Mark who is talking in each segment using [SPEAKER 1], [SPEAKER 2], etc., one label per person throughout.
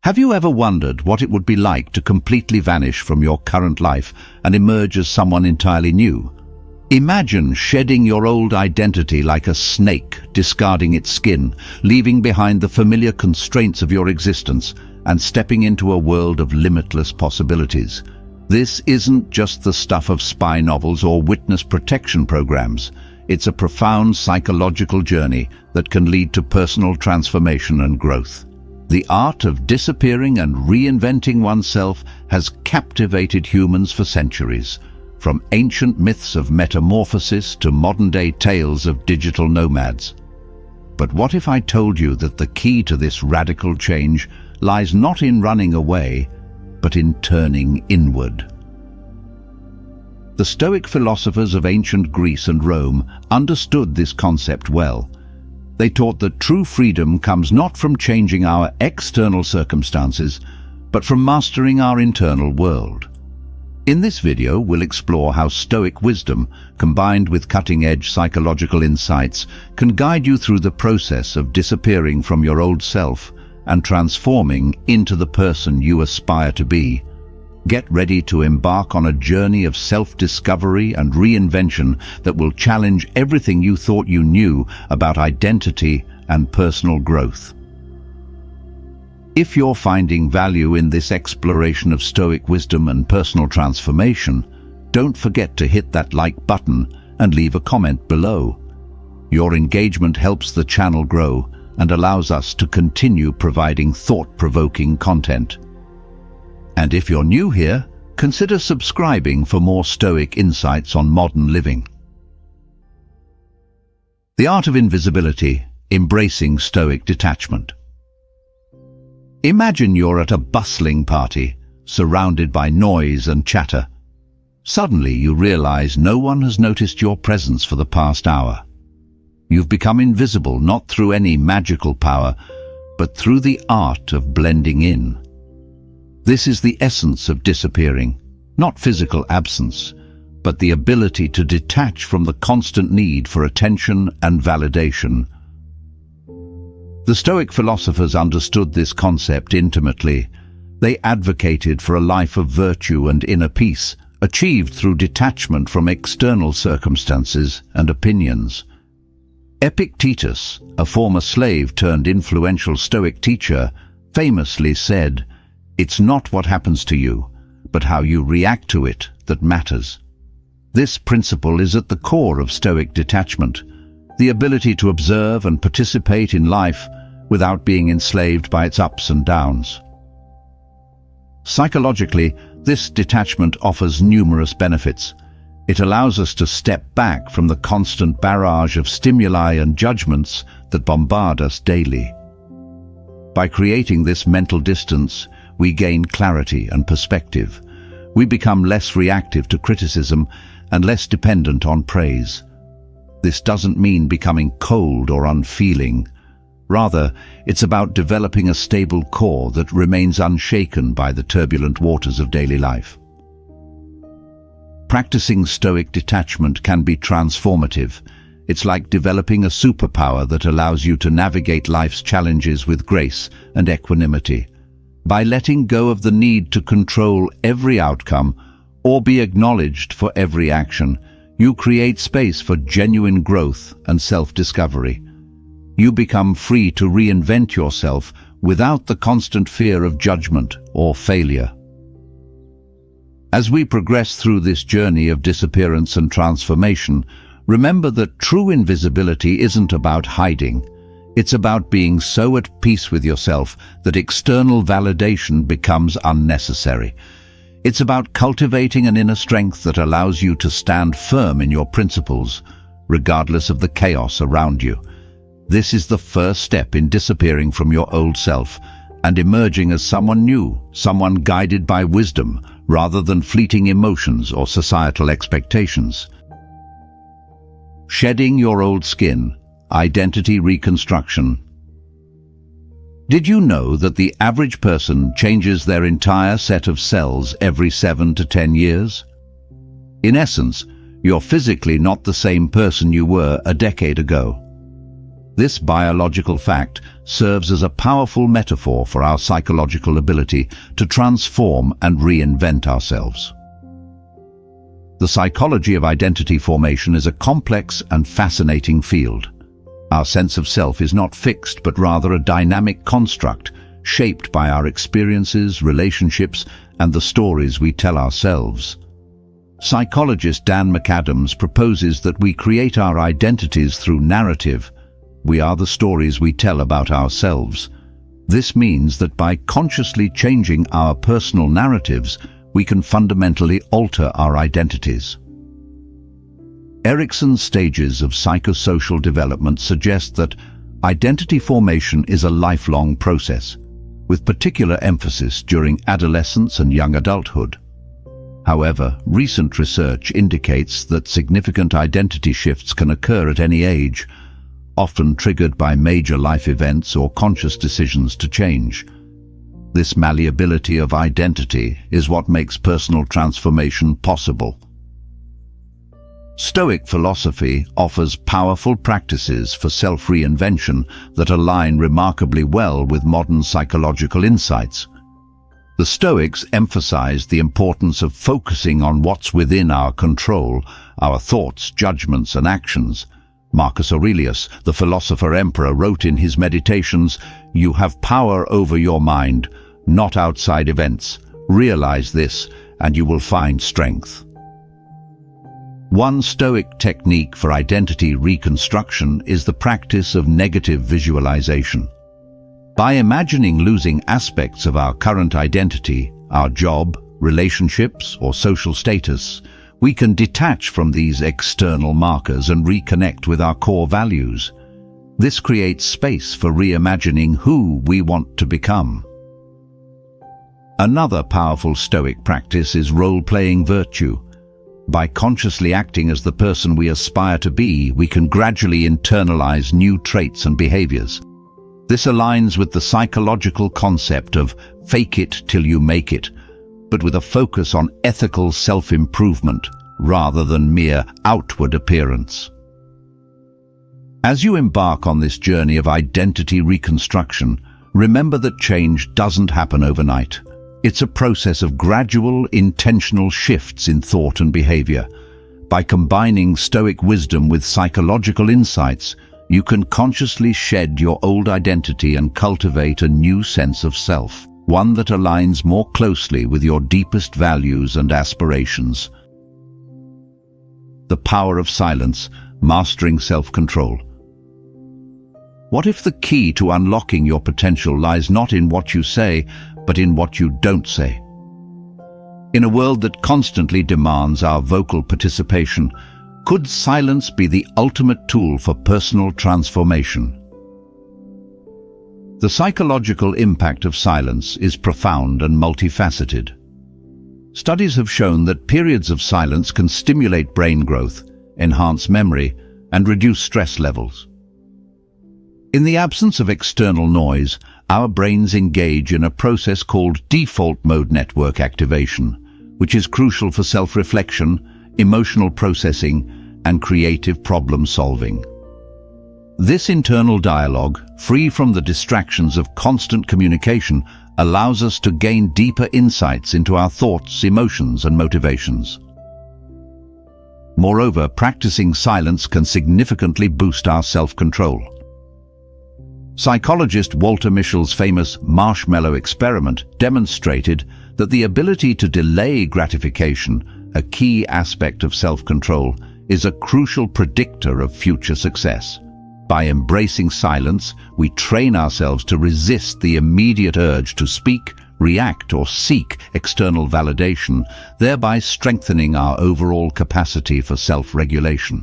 [SPEAKER 1] Have you ever wondered what it would be like to completely vanish from your current life and emerge as someone entirely new? Imagine shedding your old identity like a snake, discarding its skin, leaving behind the familiar constraints of your existence, and stepping into a world of limitless possibilities. This isn't just the stuff of spy novels or witness protection programs. It's a profound psychological journey that can lead to personal transformation and growth. The art of disappearing and reinventing oneself has captivated humans for centuries, from ancient myths of metamorphosis to modern-day tales of digital nomads. But what if I told you that the key to this radical change lies not in running away, but in turning inward? The Stoic philosophers of ancient Greece and Rome understood this concept well. They taught that true freedom comes not from changing our external circumstances, but from mastering our internal world. In this video, we'll explore how Stoic wisdom, combined with cutting-edge psychological insights, can guide you through the process of disappearing from your old self and transforming into the person you aspire to be. Get ready to embark on a journey of self-discovery and reinvention that will challenge everything you thought you knew about identity and personal growth. If you're finding value in this exploration of Stoic wisdom and personal transformation, don't forget to hit that like button and leave a comment below. Your engagement helps the channel grow and allows us to continue providing thought-provoking content. And if you're new here, consider subscribing for more Stoic insights on modern living. The art of invisibility, embracing Stoic detachment. Imagine you're at a bustling party, surrounded by noise and chatter. Suddenly you realize no one has noticed your presence for the past hour. You've become invisible not through any magical power, but through the art of blending in. This is the essence of disappearing, not physical absence, but the ability to detach from the constant need for attention and validation. The Stoic philosophers understood this concept intimately. They advocated for a life of virtue and inner peace, achieved through detachment from external circumstances and opinions. Epictetus, a former slave turned influential Stoic teacher, famously said, "It's not what happens to you, but how you react to it that matters." This principle is at the core of Stoic detachment, the ability to observe and participate in life without being enslaved by its ups and downs. Psychologically, this detachment offers numerous benefits. It allows us to step back from the constant barrage of stimuli and judgments that bombard us daily. By creating this mental distance, we gain clarity and perspective. We become less reactive to criticism and less dependent on praise. This doesn't mean becoming cold or unfeeling. Rather, it's about developing a stable core that remains unshaken by the turbulent waters of daily life. Practicing Stoic detachment can be transformative. It's like developing a superpower that allows you to navigate life's challenges with grace and equanimity. By letting go of the need to control every outcome or be acknowledged for every action, you create space for genuine growth and self-discovery. You become free to reinvent yourself without the constant fear of judgment or failure. As we progress through this journey of disappearance and transformation, remember that true invisibility isn't about hiding. It's about being so at peace with yourself that external validation becomes unnecessary. It's about cultivating an inner strength that allows you to stand firm in your principles, regardless of the chaos around you. This is the first step in disappearing from your old self and emerging as someone new, someone guided by wisdom, rather than fleeting emotions or societal expectations. Shedding your old skin. Identity reconstruction. Did you know that the average person changes their entire set of cells every 7 to 10 years? In essence, you're physically not the same person you were a decade ago. This biological fact serves as a powerful metaphor for our psychological ability to transform and reinvent ourselves. The psychology of identity formation is a complex and fascinating field. Our sense of self is not fixed, but rather a dynamic construct shaped by our experiences, relationships, and the stories we tell ourselves. Psychologist Dan McAdams proposes that we create our identities through narrative. We are the stories we tell about ourselves. This means that by consciously changing our personal narratives, we can fundamentally alter our identities. Erikson's stages of psychosocial development suggest that identity formation is a lifelong process, with particular emphasis during adolescence and young adulthood. However, recent research indicates that significant identity shifts can occur at any age, often triggered by major life events or conscious decisions to change. This malleability of identity is what makes personal transformation possible. Stoic philosophy offers powerful practices for self-reinvention that align remarkably well with modern psychological insights. The Stoics emphasized the importance of focusing on what's within our control, our thoughts, judgments, and actions. Marcus Aurelius, the philosopher-emperor, wrote in his Meditations, "You have power over your mind, not outside events. Realize this, and you will find strength." One Stoic technique for identity reconstruction is the practice of negative visualization. By imagining losing aspects of our current identity, our job, relationships, or social status, we can detach from these external markers and reconnect with our core values. This creates space for reimagining who we want to become. Another powerful Stoic practice is role-playing virtue. By consciously acting as the person we aspire to be, we can gradually internalize new traits and behaviors. This aligns with the psychological concept of fake it till you make it, but with a focus on ethical self-improvement rather than mere outward appearance. As you embark on this journey of identity reconstruction, remember that change doesn't happen overnight. It's a process of gradual, intentional shifts in thought and behavior. By combining Stoic wisdom with psychological insights, you can consciously shed your old identity and cultivate a new sense of self, one that aligns more closely with your deepest values and aspirations. The power of silence, mastering self-control. What if the key to unlocking your potential lies not in what you say, but in what you don't say? In a world that constantly demands our vocal participation, could silence be the ultimate tool for personal transformation? The psychological impact of silence is profound and multifaceted. Studies have shown that periods of silence can stimulate brain growth, enhance memory, and reduce stress levels. In the absence of external noise, our brains engage in a process called default mode network activation, which is crucial for self-reflection, emotional processing, and creative problem-solving. This internal dialogue, free from the distractions of constant communication, allows us to gain deeper insights into our thoughts, emotions, and motivations. Moreover, practicing silence can significantly boost our self-control. Psychologist Walter Mischel's famous marshmallow experiment demonstrated that the ability to delay gratification, a key aspect of self-control, is a crucial predictor of future success. By embracing silence, we train ourselves to resist the immediate urge to speak, react, or seek external validation, thereby strengthening our overall capacity for self-regulation.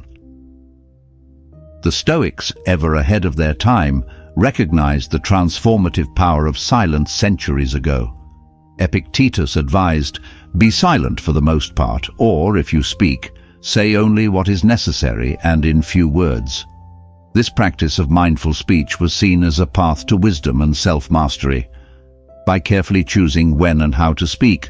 [SPEAKER 1] The Stoics, ever ahead of their time, recognized the transformative power of silence centuries ago. Epictetus advised, "Be silent for the most part, or, if you speak, say only what is necessary and in few words." This practice of mindful speech was seen as a path to wisdom and self-mastery. By carefully choosing when and how to speak,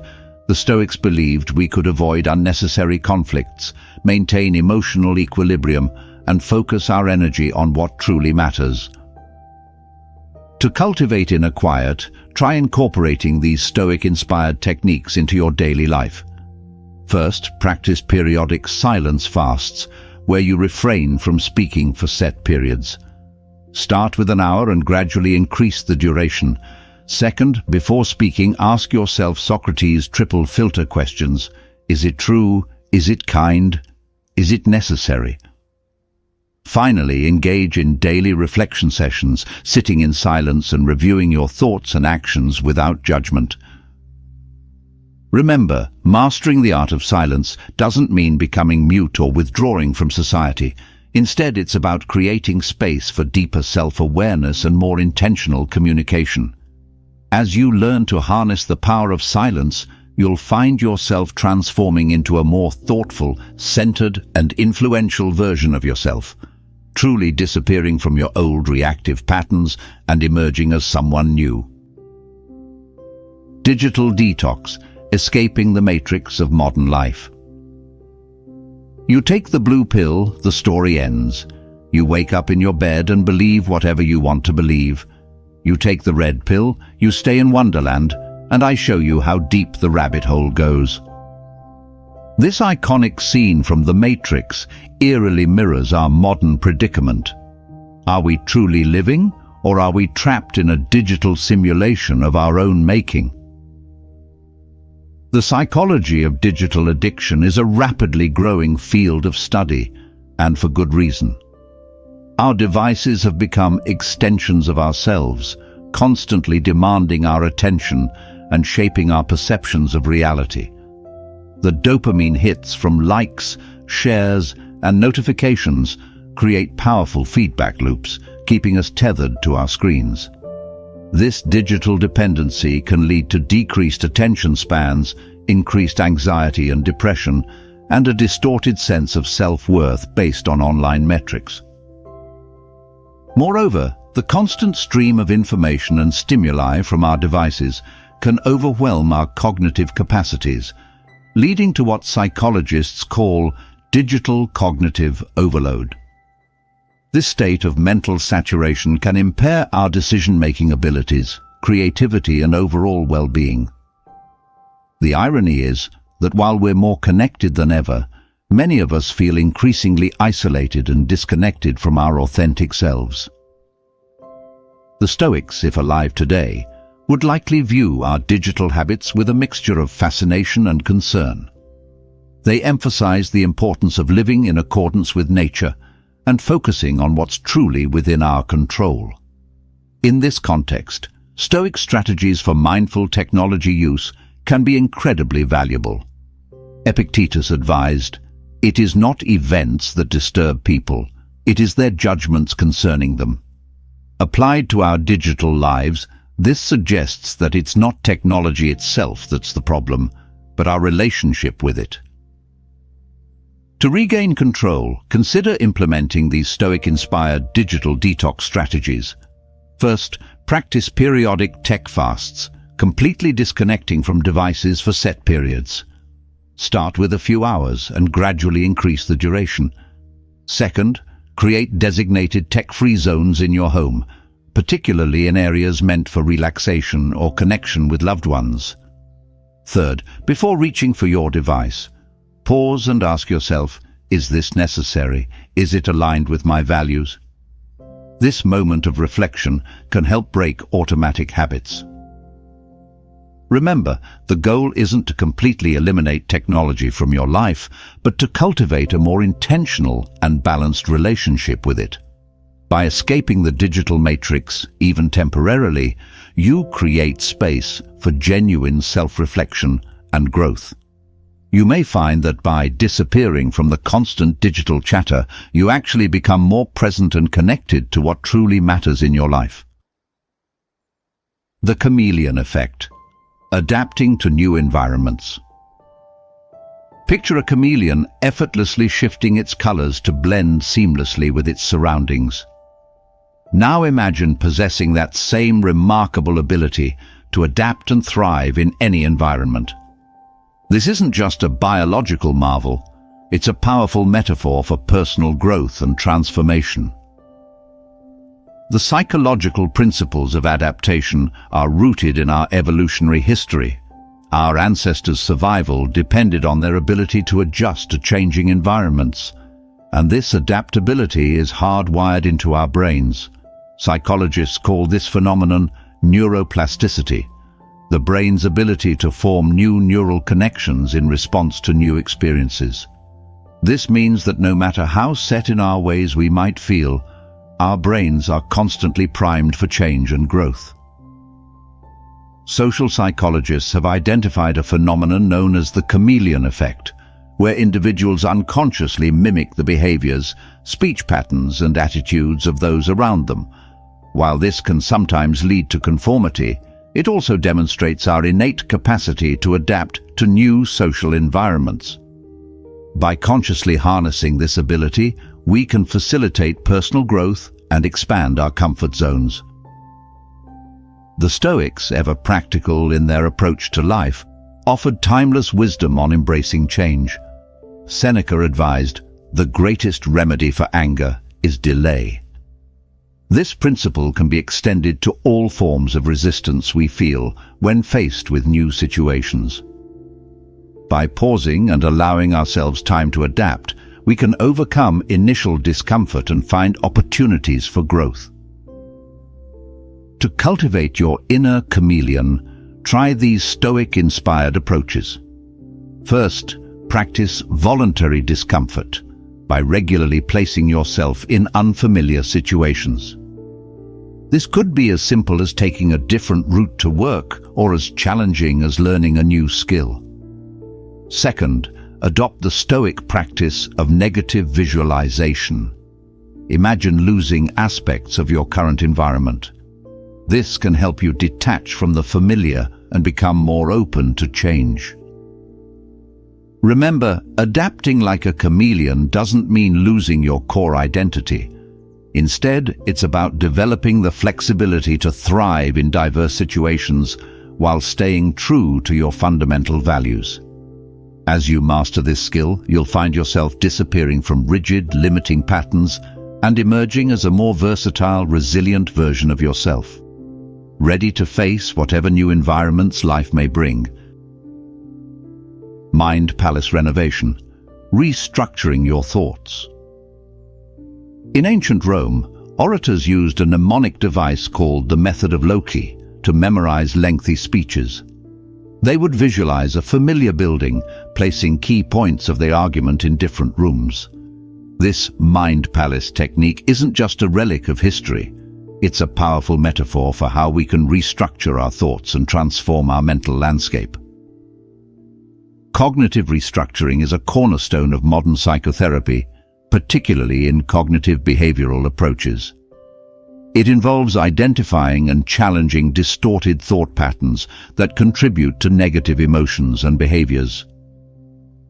[SPEAKER 1] the Stoics believed we could avoid unnecessary conflicts, maintain emotional equilibrium, and focus our energy on what truly matters. To cultivate inner quiet, try incorporating these Stoic-inspired techniques into your daily life. First, practice periodic silence fasts, where you refrain from speaking for set periods. Start with an hour and gradually increase the duration. Second, before speaking, ask yourself Socrates' triple filter questions. Is it true? Is it kind? Is it necessary? Finally, engage in daily reflection sessions, sitting in silence and reviewing your thoughts and actions without judgment. Remember, mastering the art of silence doesn't mean becoming mute or withdrawing from society. Instead, it's about creating space for deeper self-awareness and more intentional communication. As you learn to harness the power of silence, you'll find yourself transforming into a more thoughtful, centered, and influential version of yourself, truly disappearing from your old reactive patterns and emerging as someone new. Digital detox, escaping the matrix of modern life. You take the blue pill, the story ends. You wake up in your bed and believe whatever you want to believe. You take the red pill, you stay in Wonderland, and I show you how deep the rabbit hole goes. This iconic scene from The Matrix eerily mirrors our modern predicament. Are we truly living, or are we trapped in a digital simulation of our own making? The psychology of digital addiction is a rapidly growing field of study, and for good reason. Our devices have become extensions of ourselves, constantly demanding our attention and shaping our perceptions of reality. The dopamine hits from likes, shares, and notifications create powerful feedback loops, keeping us tethered to our screens. This digital dependency can lead to decreased attention spans, increased anxiety and depression, and a distorted sense of self-worth based on online metrics. Moreover, the constant stream of information and stimuli from our devices can overwhelm our cognitive capacities, leading to what psychologists call digital cognitive overload. This state of mental saturation can impair our decision-making abilities, creativity, and overall well-being. The irony is that while we're more connected than ever, many of us feel increasingly isolated and disconnected from our authentic selves. The Stoics, if alive today, would likely view our digital habits with a mixture of fascination and concern. They emphasize the importance of living in accordance with nature and focusing on what's truly within our control. In this context, Stoic strategies for mindful technology use can be incredibly valuable. Epictetus advised, "It is not events that disturb people, it is their judgments concerning them." Applied to our digital lives, this suggests that it's not technology itself that's the problem, but our relationship with it. To regain control, consider implementing these Stoic-inspired digital detox strategies. First, practice periodic tech fasts, completely disconnecting from devices for set periods. Start with a few hours and gradually increase the duration. Second, create designated tech-free zones in your home, particularly in areas meant for relaxation or connection with loved ones. Third, before reaching for your device, pause and ask yourself, is this necessary? Is it aligned with my values? This moment of reflection can help break automatic habits. Remember, the goal isn't to completely eliminate technology from your life, but to cultivate a more intentional and balanced relationship with it. By escaping the digital matrix, even temporarily, you create space for genuine self-reflection and growth. You may find that by disappearing from the constant digital chatter, you actually become more present and connected to what truly matters in your life. The chameleon effect. Adapting to new environments. Picture a chameleon effortlessly shifting its colors to blend seamlessly with its surroundings. Now imagine possessing that same remarkable ability to adapt and thrive in any environment. This isn't just a biological marvel, It's a powerful metaphor for personal growth and transformation. The psychological principles of adaptation are rooted in our evolutionary history. Our ancestors' survival depended on their ability to adjust to changing environments, and this adaptability is hardwired into our brains. Psychologists call this phenomenon neuroplasticity, the brain's ability to form new neural connections in response to new experiences. This means that no matter how set in our ways we might feel, our brains are constantly primed for change and growth. Social psychologists have identified a phenomenon known as the chameleon effect, where individuals unconsciously mimic the behaviors, speech patterns, and attitudes of those around them. While this can sometimes lead to conformity, it also demonstrates our innate capacity to adapt to new social environments. By consciously harnessing this ability, we can facilitate personal growth and expand our comfort zones. The Stoics, ever practical in their approach to life, offered timeless wisdom on embracing change. Seneca advised, "The greatest remedy for anger is delay." This principle can be extended to all forms of resistance we feel when faced with new situations. By pausing and allowing ourselves time to adapt, we can overcome initial discomfort and find opportunities for growth. To cultivate your inner chameleon, try these Stoic-inspired approaches. First, practice voluntary discomfort by regularly placing yourself in unfamiliar situations. This could be as simple as taking a different route to work or as challenging as learning a new skill. Second, adopt the Stoic practice of negative visualization. Imagine losing aspects of your current environment. This can help you detach from the familiar and become more open to change. Remember, adapting like a chameleon doesn't mean losing your core identity. Instead, it's about developing the flexibility to thrive in diverse situations while staying true to your fundamental values. As you master this skill, you'll find yourself disappearing from rigid, limiting patterns and emerging as a more versatile, resilient version of yourself, ready to face whatever new environments life may bring. Mind Palace Renovation, restructuring your thoughts. In ancient Rome, orators used a mnemonic device called the method of Loki to memorize lengthy speeches. They would visualize a familiar building, placing key points of the argument in different rooms. This mind palace technique isn't just a relic of history. It's a powerful metaphor for how we can restructure our thoughts and transform our mental landscape. Cognitive restructuring is a cornerstone of modern psychotherapy, particularly in cognitive behavioral approaches. It involves identifying and challenging distorted thought patterns that contribute to negative emotions and behaviors.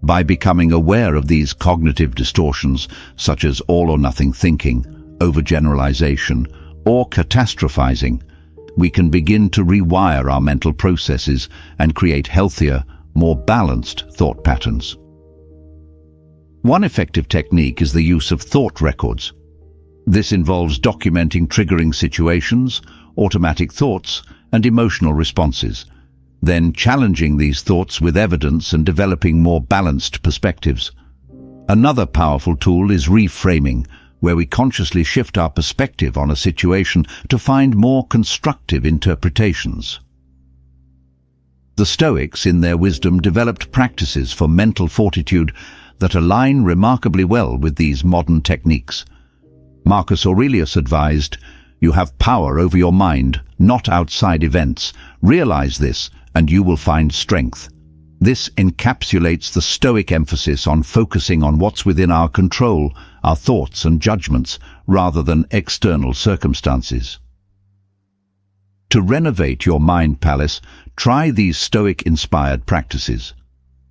[SPEAKER 1] By becoming aware of these cognitive distortions, such as all-or-nothing thinking, overgeneralization, or catastrophizing, we can begin to rewire our mental processes and create healthier, more balanced thought patterns. One effective technique is the use of thought records. This involves documenting triggering situations, automatic thoughts, and emotional responses, then challenging these thoughts with evidence and developing more balanced perspectives. Another powerful tool is reframing, where we consciously shift our perspective on a situation to find more constructive interpretations. The Stoics, in their wisdom, developed practices for mental fortitude that align remarkably well with these modern techniques. Marcus Aurelius advised, "You have power over your mind, not outside events. Realize this, and you will find strength." This encapsulates the Stoic emphasis on focusing on what's within our control, our thoughts and judgments, rather than external circumstances. To renovate your mind palace, try these Stoic-inspired practices.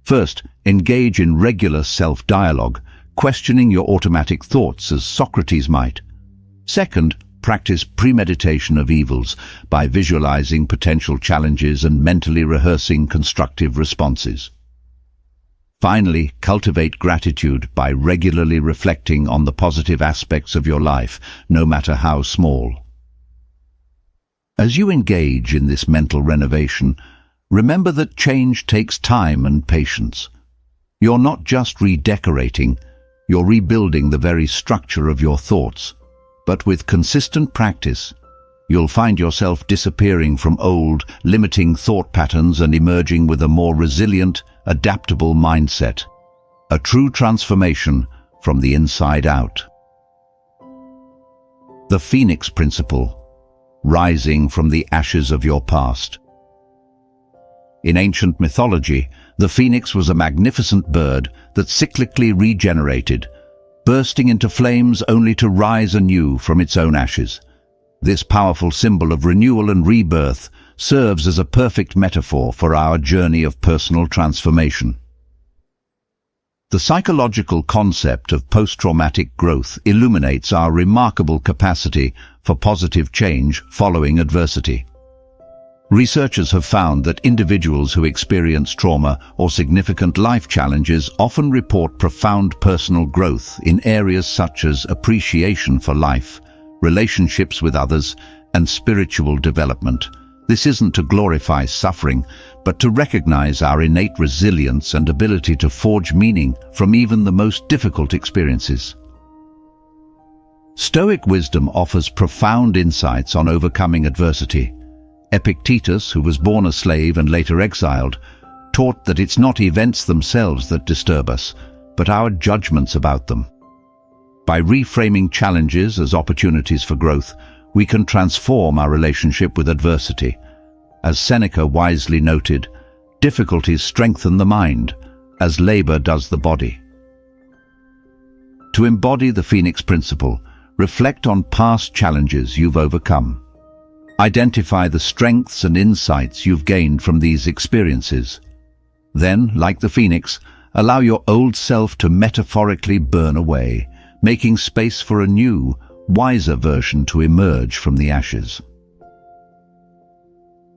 [SPEAKER 1] First, engage in regular self-dialogue, questioning your automatic thoughts as Socrates might. Second, practice premeditation of evils by visualizing potential challenges and mentally rehearsing constructive responses. Finally, cultivate gratitude by regularly reflecting on the positive aspects of your life, no matter how small. As you engage in this mental renovation, remember that change takes time and patience. You're not just redecorating, you're rebuilding the very structure of your thoughts. But with consistent practice, you'll find yourself disappearing from old, limiting thought patterns and emerging with a more resilient, adaptable mindset. A true transformation from the inside out. The Phoenix Principle. Rising from the ashes of your past. In ancient mythology, the phoenix was a magnificent bird that cyclically regenerated, bursting into flames only to rise anew from its own ashes. This powerful symbol of renewal and rebirth serves as a perfect metaphor for our journey of personal transformation. The psychological concept of post-traumatic growth illuminates our remarkable capacity for positive change following adversity. Researchers have found that individuals who experience trauma or significant life challenges often report profound personal growth in areas such as appreciation for life, relationships with others, and spiritual development. This isn't to glorify suffering, but to recognize our innate resilience and ability to forge meaning from even the most difficult experiences. Stoic wisdom offers profound insights on overcoming adversity. Epictetus, who was born a slave and later exiled, taught that it's not events themselves that disturb us, but our judgments about them. By reframing challenges as opportunities for growth, we can transform our relationship with adversity. As Seneca wisely noted, difficulties strengthen the mind, as labor does the body. To embody the Phoenix Principle, reflect on past challenges you've overcome. Identify the strengths and insights you've gained from these experiences. Then, like the phoenix, allow your old self to metaphorically burn away, making space for a new, wiser version to emerge from the ashes.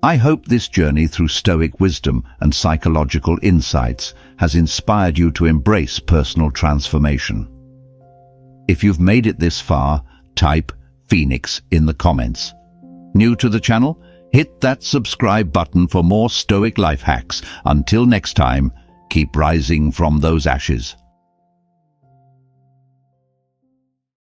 [SPEAKER 1] I hope this journey through Stoic wisdom and psychological insights has inspired you to embrace personal transformation. If you've made it this far, type Phoenix in the comments. New to the channel? Hit that subscribe button for more Stoic life hacks. Until next time, keep rising from those ashes.